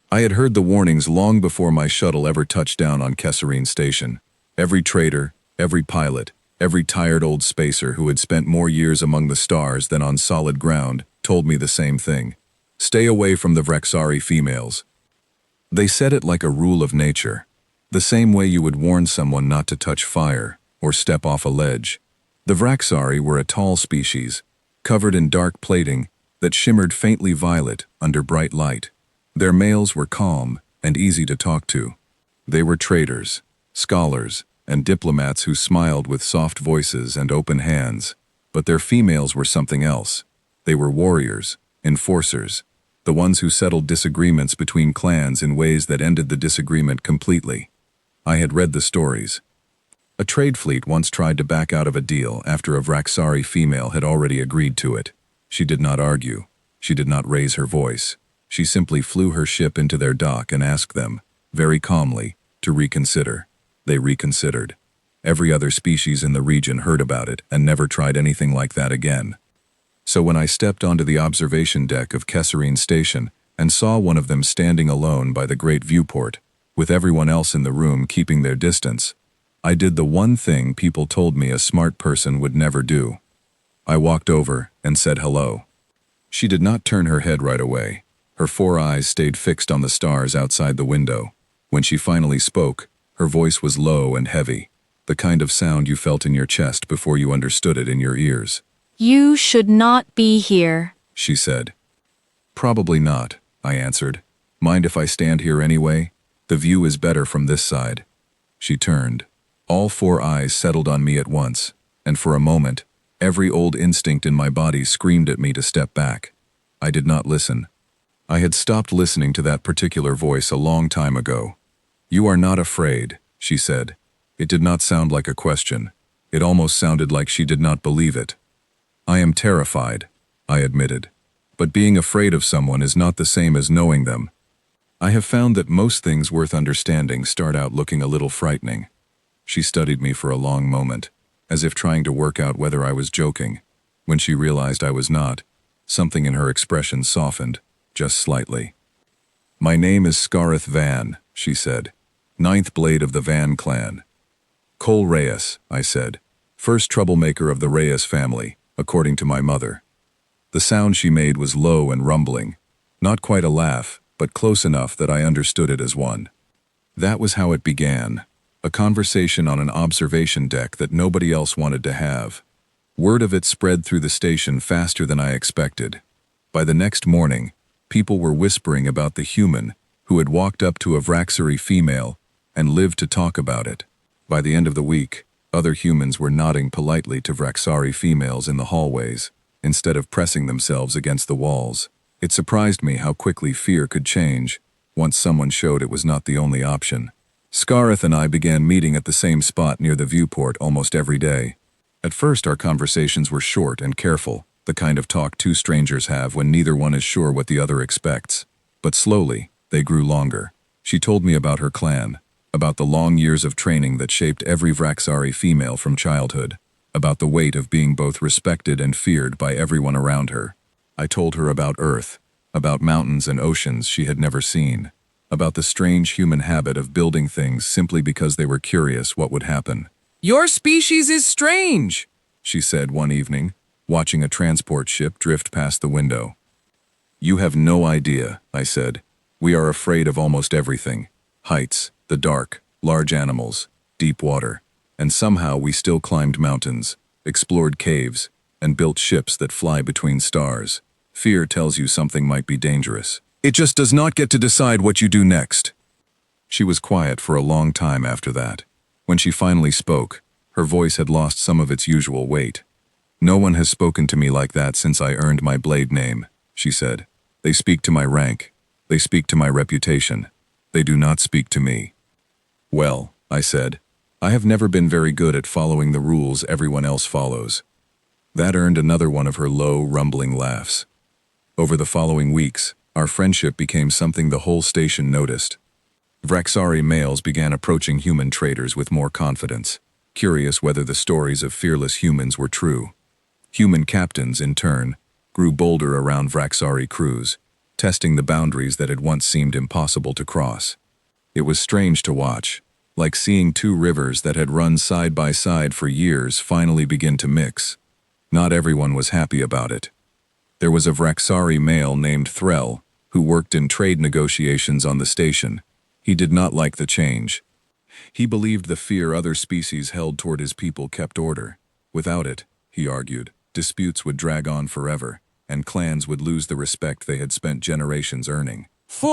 I had heard the warnings long before my shuttle ever touched down on Kesserine Station. Every trader, every pilot, every tired old spacer who had spent more years among the stars than on solid ground told me the same thing. Stay away from the Vrexari females. They said it like a rule of nature, the same way you would warn someone not to touch fire or step off a ledge. The Vrexari were a tall species, covered in dark plating that shimmered faintly violet under bright light. Their males were calm and easy to talk to. They were traders, scholars, and diplomats who smiled with soft voices and open hands. But their females were something else. They were warriors, enforcers, the ones who settled disagreements between clans in ways that ended the disagreement completely. I had read the stories. A trade fleet once tried to back out of a deal after a Vrexari female had already agreed to it. She did not argue. She did not raise her voice. She simply flew her ship into their dock and asked them, very calmly, to reconsider. They reconsidered. Every other species in the region heard about it and never tried anything like that again. So when I stepped onto the observation deck of Kesserine Station and saw one of them standing alone by the great viewport, with everyone else in the room keeping their distance, I did the one thing people told me a smart person would never do. I walked over and said hello. She did not turn her head right away. Her 4 eyes stayed fixed on the stars outside the window. When she finally spoke, her voice was low and heavy, the kind of sound you felt in your chest before you understood it in your ears. You should not be here, she said. Probably not, I answered. Mind if I stand here anyway? The view is better from this side. She turned. All 4 eyes settled on me at once, and for a moment, every old instinct in my body screamed at me to step back. I did not listen. I had stopped listening to that particular voice a long time ago. You are not afraid, she said. It did not sound like a question. It almost sounded like she did not believe it. I am terrified, I admitted. But being afraid of someone is not the same as knowing them. I have found that most things worth understanding start out looking a little frightening. She studied me for a long moment, as if trying to work out whether I was joking. When she realized I was not, something in her expression softened, just slightly. My name is Scarith Van, she said, 9th blade of the Van clan. Cole Reyes, I said, first troublemaker of the Reyes family, according to my mother. The sound she made was low and rumbling, not quite a laugh, but close enough that I understood it as one. That was how it began, a conversation on an observation deck that nobody else wanted to have. Word of it spread through the station faster than I expected. By the next morning, people were whispering about the human who had walked up to a Vrexari female and lived to talk about it. By the end of the week, other humans were nodding politely to Vrexari females in the hallways, instead of pressing themselves against the walls. It surprised me how quickly fear could change, once someone showed it was not the only option. Scarith and I began meeting at the same spot near the viewport almost every day. At first our conversations were short and careful, the kind of talk 2 strangers have when neither one is sure what the other expects. But slowly, they grew longer. She told me about her clan, about the long years of training that shaped every Vrexari female from childhood, about the weight of being both respected and feared by everyone around her. I told her about Earth, about mountains and oceans she had never seen, about the strange human habit of building things simply because they were curious what would happen. Your species is strange, she said one evening, watching a transport ship drift past the window. You have no idea, I said. We are afraid of almost everything. Heights, the dark, large animals, deep water. And somehow we still climbed mountains, explored caves, and built ships that fly between stars. Fear tells you something might be dangerous. It just does not get to decide what you do next. She was quiet for a long time after that. When she finally spoke, her voice had lost some of its usual weight. No one has spoken to me like that since I earned my blade name, she said. They speak to my rank. They speak to my reputation. They do not speak to me. Well, I said, I have never been very good at following the rules everyone else follows. That earned another one of her low, rumbling laughs. Over the following weeks, our friendship became something the whole station noticed. Vrexari males began approaching human traders with more confidence, curious whether the stories of fearless humans were true. Human captains, in turn, grew bolder around Vrexari crews, testing the boundaries that had once seemed impossible to cross. It was strange to watch, like seeing two rivers that had run side by side for years finally begin to mix. Not everyone was happy about it. There was a Vraxari male named Threll, who worked in trade negotiations on the station. He did not like the change. He believed the fear other species held toward his people kept order. Without it, he argued, disputes would drag on forever, and clans would lose the respect they had spent generations earning. For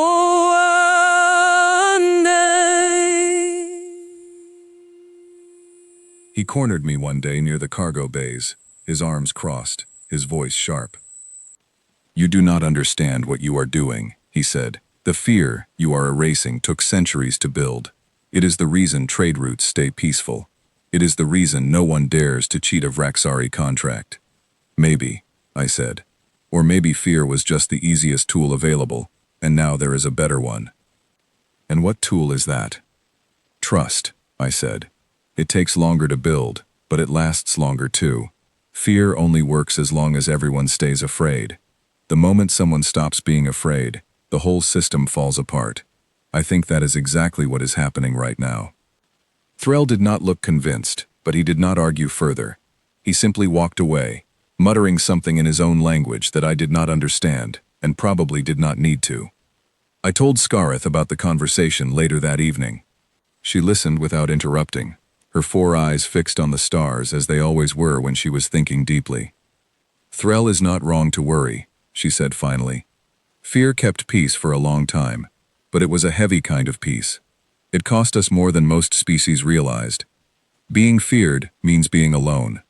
one day. He cornered me one day near the cargo bays, his arms crossed, his voice sharp. "You do not understand what you are doing," he said. "The fear you are erasing took centuries to build. It is the reason trade routes stay peaceful. It is the reason no one dares to cheat a Vraxari contract." "Maybe," I said. "Or maybe fear was just the easiest tool available, and now there is a better one." "And what tool is that?" "Trust," I said. "It takes longer to build, but it lasts longer too. Fear only works as long as everyone stays afraid. The moment someone stops being afraid, the whole system falls apart. I think that is exactly what is happening right now." Threll did not look convinced, but he did not argue further. He simply walked away, muttering something in his own language that I did not understand, and probably did not need to. I told Scarith about the conversation later that evening. She listened without interrupting, her 4 eyes fixed on the stars as they always were when she was thinking deeply. "Threll is not wrong to worry," she said finally. "Fear kept peace for a long time, but it was a heavy kind of peace. It cost us more than most species realized. Being feared means being alone.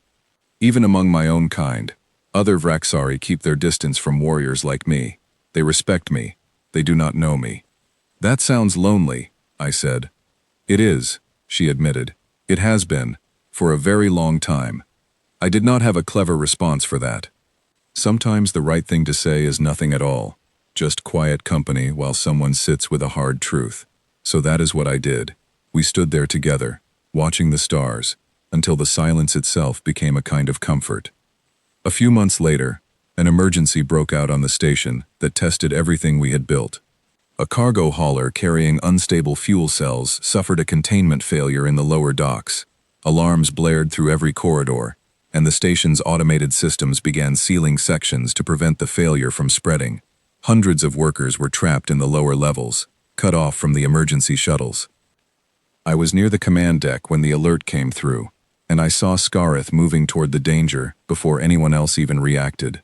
Even among my own kind, other Vraxari keep their distance from warriors like me. They respect me. They do not know me." "That sounds lonely," I said. "It is," she admitted. "It has been, for a very long time." I did not have a clever response for that. Sometimes the right thing to say is nothing at all, just quiet company while someone sits with a hard truth. So that is what I did. We stood there together, watching the stars, until the silence itself became a kind of comfort. A few months later, an emergency broke out on the station that tested everything we had built. A cargo hauler carrying unstable fuel cells suffered a containment failure in the lower docks. Alarms blared through every corridor, and the station's automated systems began sealing sections to prevent the failure from spreading. Hundreds of workers were trapped in the lower levels, cut off from the emergency shuttles. I was near the command deck when the alert came through, and I saw Scarith moving toward the danger before anyone else even reacted.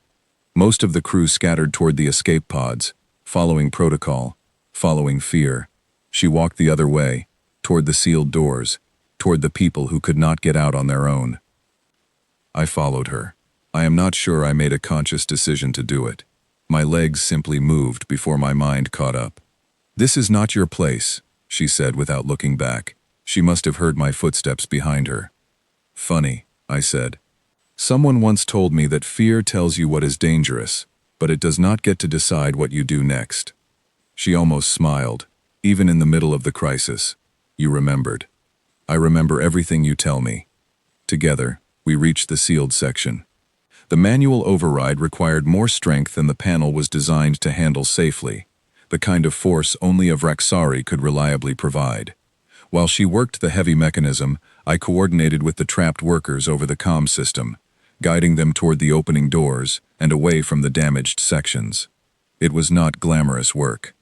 Most of the crew scattered toward the escape pods, following protocol, following fear. She walked the other way, toward the sealed doors, toward the people who could not get out on their own. I followed her. I am not sure I made a conscious decision to do it. My legs simply moved before my mind caught up. "This is not your place," she said without looking back. She must have heard my footsteps behind her. "Funny," I said. "Someone once told me that fear tells you what is dangerous, but it does not get to decide what you do next." She almost smiled, even in the middle of the crisis. "You remembered." "I remember everything you tell me." Together, we reached the sealed section. The manual override required more strength than the panel was designed to handle safely, the kind of force only a Vraxari could reliably provide. While she worked the heavy mechanism, I coordinated with the trapped workers over the comm system, guiding them toward the opening doors and away from the damaged sections. It was not glamorous work.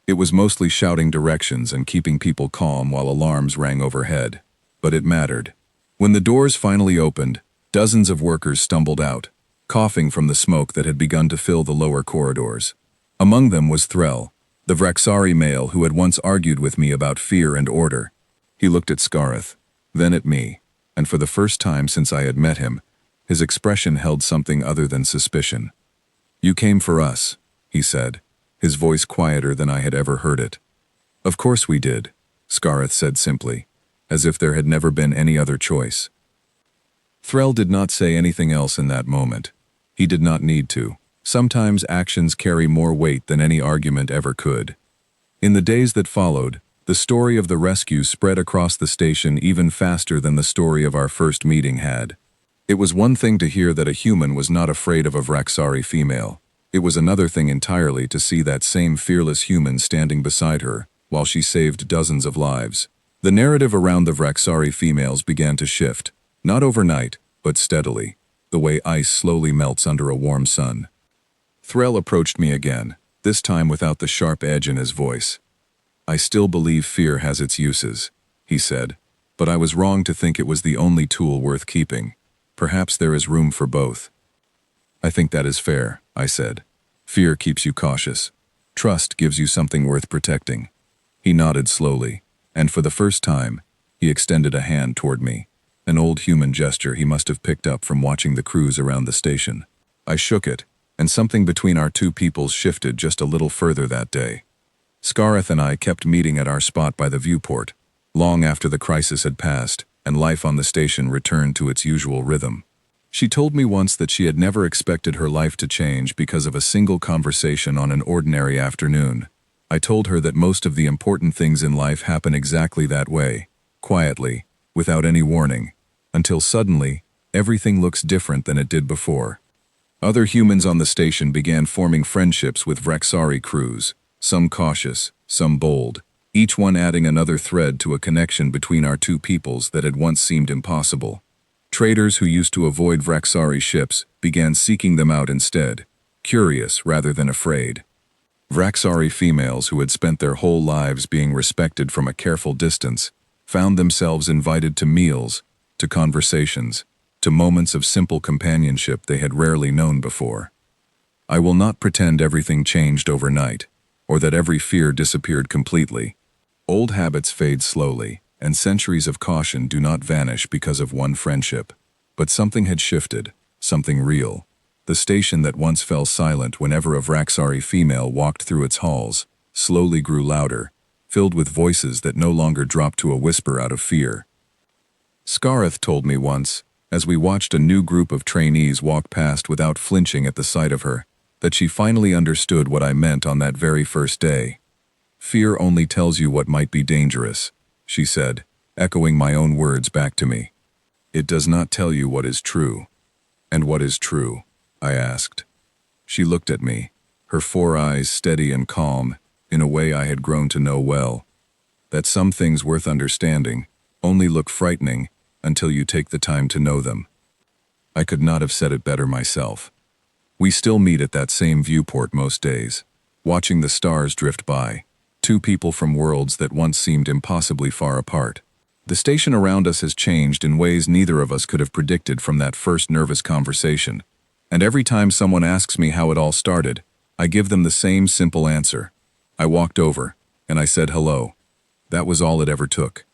It was mostly shouting directions and keeping people calm while alarms rang overhead. But it mattered. When the doors finally opened, dozens of workers stumbled out, coughing from the smoke that had begun to fill the lower corridors. Among them was Threll, the Vraxari male who had once argued with me about fear and order. He looked at Scarith, then at me, and for the first time since I had met him, his expression held something other than suspicion. "You came for us," he said, his voice quieter than I had ever heard it. "Of course we did," Scarith said simply, as if there had never been any other choice. Threll did not say anything else in that moment. He did not need to. Sometimes actions carry more weight than any argument ever could. In the days that followed, the story of the rescue spread across the station even faster than the story of our first meeting had. It was one thing to hear that a human was not afraid of a Vraxari female. It was another thing entirely to see that same fearless human standing beside her, while she saved dozens of lives. The narrative around the Vraksari females began to shift, not overnight, but steadily, the way ice slowly melts under a warm sun. Threll approached me again, this time without the sharp edge in his voice. "I still believe fear has its uses," he said, "but I was wrong to think it was the only tool worth keeping. Perhaps there is room for both." "I think that is fair," I said. "Fear keeps you cautious. Trust gives you something worth protecting." He nodded slowly, and for the first time, he extended a hand toward me, an old human gesture he must have picked up from watching the crews around the station. I shook it, and something between our two peoples shifted just a little further that day. Scareth and I kept meeting at our spot by the viewport, long after the crisis had passed and life on the station returned to its usual rhythm. She told me once that she had never expected her life to change because of a single conversation on an ordinary afternoon. I told her that most of the important things in life happen exactly that way, quietly, without any warning, until suddenly, everything looks different than it did before. Other humans on the station began forming friendships with Vraksari crews, some cautious, some bold, each one adding another thread to a connection between our two peoples that had once seemed impossible. Traders who used to avoid Vraksari ships began seeking them out instead, curious rather than afraid. Vraksari females who had spent their whole lives being respected from a careful distance found themselves invited to meals, to conversations, to moments of simple companionship they had rarely known before. I will not pretend everything changed overnight, or that every fear disappeared completely. Old habits fade slowly, and centuries of caution do not vanish because of one friendship. But something had shifted, something real. The station that once fell silent whenever a Vraksari female walked through its halls slowly grew louder, filled with voices that no longer dropped to a whisper out of fear. Scareth told me once, as we watched a new group of trainees walk past without flinching at the sight of her, that she finally understood what I meant on that very first day. "Fear only tells you what might be dangerous," she said, echoing my own words back to me. "It does not tell you what is true." "And what is true?" I asked. She looked at me, her 4 eyes steady and calm, in a way I had grown to know well. That some things worth understanding only look frightening until you take the time to know them. I could not have said it better myself. We still meet at that same viewport most days, watching the stars drift by, two people from worlds that once seemed impossibly far apart. The station around us has changed in ways neither of us could have predicted from that first nervous conversation, and every time someone asks me how it all started, I give them the same simple answer. I walked over, and I said hello. That was all it ever took.